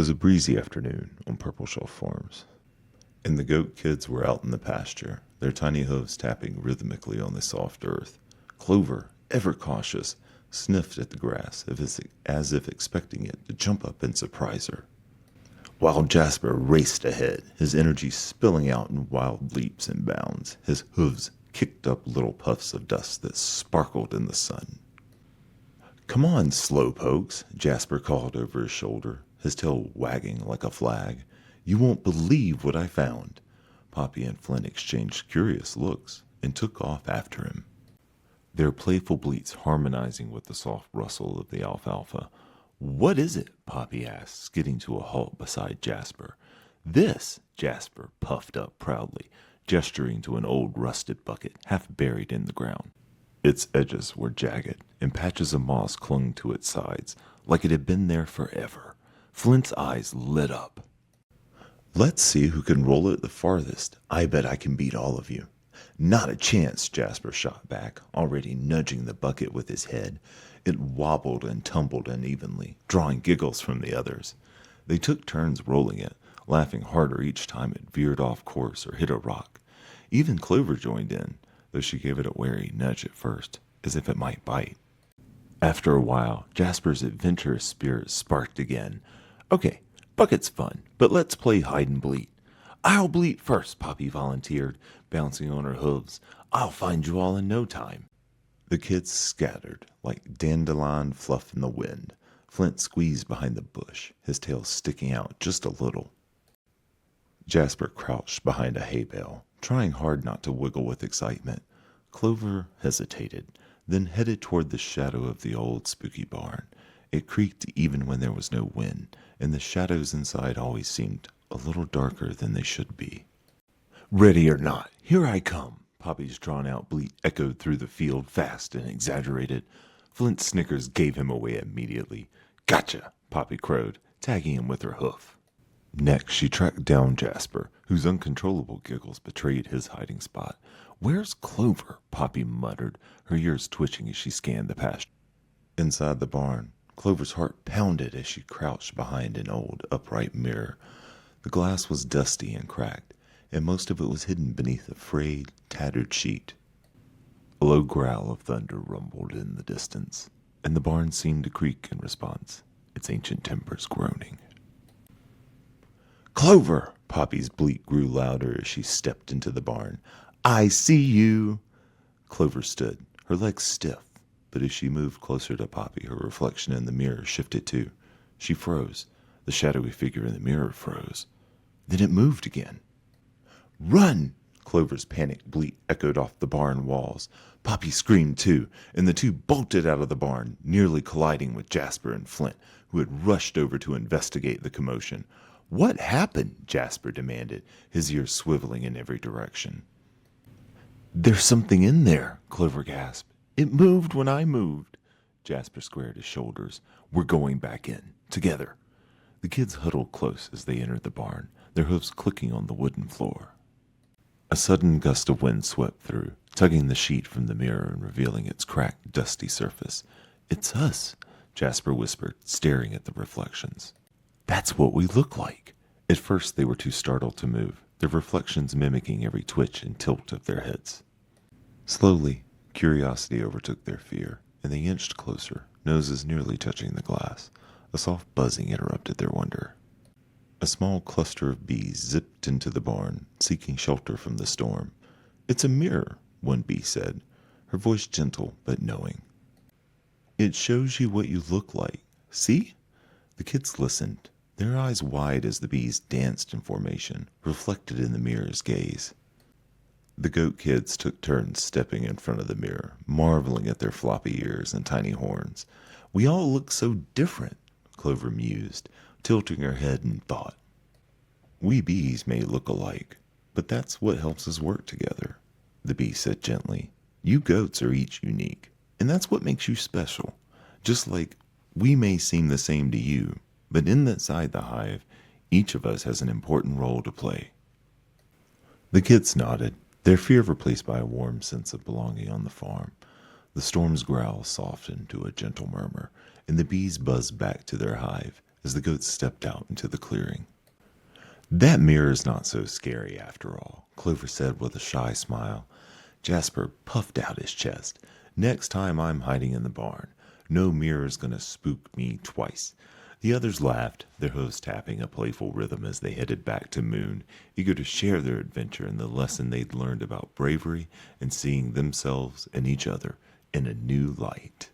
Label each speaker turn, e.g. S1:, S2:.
S1: was a breezy afternoon on Purple Shelf Farms, and the goat kids were out in the pasture, their tiny hooves tapping rhythmically on the soft earth. Clover, ever cautious, sniffed at the grass as if expecting it to jump up and surprise her, while Jasper raced ahead, his energy spilling out in wild leaps and bounds. His hooves kicked up little puffs of dust that sparkled in the sun. "Come on, slowpokes," Jasper called over his shoulder, his tail wagging like a flag. "You won't believe what I found." Poppy and Flint exchanged curious looks and took off after him, their playful bleats harmonizing with the soft rustle of the alfalfa. "What is it?" Poppy asked, skidding to a halt beside Jasper. "This," Jasper puffed up proudly, gesturing to an old rusted bucket half buried in the ground. Its edges were jagged, and patches of moss clung to its sides, like it had been there forever. Flint's eyes lit up. "Let's see who can roll it the farthest. I bet I can beat all of you." "Not a chance," Jasper shot back, already nudging the bucket with his head. It wobbled and tumbled unevenly, drawing giggles from the others. They took turns rolling it, laughing harder each time it veered off course or hit a rock. Even Clover joined in, though she gave it a wary nudge at first, as if it might bite. After a while, Jasper's adventurous spirit sparked again. "Okay, bucket's fun, but let's play hide and bleat." "I'll bleat first," Poppy volunteered, bouncing on her hooves. "I'll find you all in no time." The kids scattered like dandelion fluff in the wind. Flint squeezed behind the bush, his tail sticking out just a little. Jasper crouched behind a hay bale, trying hard not to wiggle with excitement. Clover hesitated, then headed toward the shadow of the old spooky barn. It creaked even when there was no wind, and the shadows inside always seemed a little darker than they should be. "Ready or not, here I come." Poppy's drawn-out bleat echoed through the field, fast and exaggerated. Flint's snickers gave him away immediately. "Gotcha," Poppy crowed, tagging him with her hoof. Next, she tracked down Jasper, whose uncontrollable giggles betrayed his hiding spot. "Where's Clover?" Poppy muttered, her ears twitching as she scanned the pasture. Inside the barn, Clover's heart pounded as she crouched behind an old, upright mirror. The glass was dusty and cracked, and most of it was hidden beneath a frayed, tattered sheet. A low growl of thunder rumbled in the distance, and the barn seemed to creak in response, its ancient timbers groaning. "Clover!" Poppy's bleat grew louder as she stepped into the barn. "I see you!" Clover stood, her legs stiff, but as she moved closer to Poppy, her reflection in the mirror shifted too. She froze. The shadowy figure in the mirror froze. Then it moved again. "Run!" Clover's panicked bleat echoed off the barn walls. Poppy screamed too, and the two bolted out of the barn, nearly colliding with Jasper and Flint, who had rushed over to investigate the commotion. "What happened?" Jasper demanded, his ears swiveling in every direction. "There's something in there," Clover gasped. "It moved when I moved." Jasper squared his shoulders. "We're going back in, together." The kids huddled close as they entered the barn, their hoofs clicking on the wooden floor. A sudden gust of wind swept through, tugging the sheet from the mirror and revealing its cracked, dusty surface. "It's us," Jasper whispered, staring at the reflections. "That's what we look like." At first they were too startled to move, their reflections mimicking every twitch and tilt of their heads. Slowly, curiosity overtook their fear, and they inched closer, noses nearly touching the glass. A soft buzzing interrupted their wonder. A small cluster of bees zipped into the barn, seeking shelter from the storm. "It's a mirror," one bee said, her voice gentle but knowing. "It shows you what you look like. See?" The kids listened, their eyes wide as the bees danced in formation, reflected in the mirror's gaze. The goat kids took turns stepping in front of the mirror, marveling at their floppy ears and tiny horns. "We all look so different," Clover mused, tilting her head in thought. "We bees may look alike, but that's what helps us work together," the bee said gently. "You goats are each unique, and that's what makes you special. Just like we may seem the same to you, but inside the hive, each of us has an important role to play." The kids nodded, their fear replaced by a warm sense of belonging on the farm. The storm's growl softened to a gentle murmur, and the bees buzzed back to their hive, as the goats stepped out into the clearing. That mirror's not so scary after all, Clover said with a shy smile. Jasper puffed out his chest. Next time I'm hiding in the barn, no mirror's gonna spook me twice. The others laughed, their host tapping a playful rhythm as they headed back to Moon, eager to share their adventure and the lesson they'd learned about bravery and seeing themselves and each other in a new light.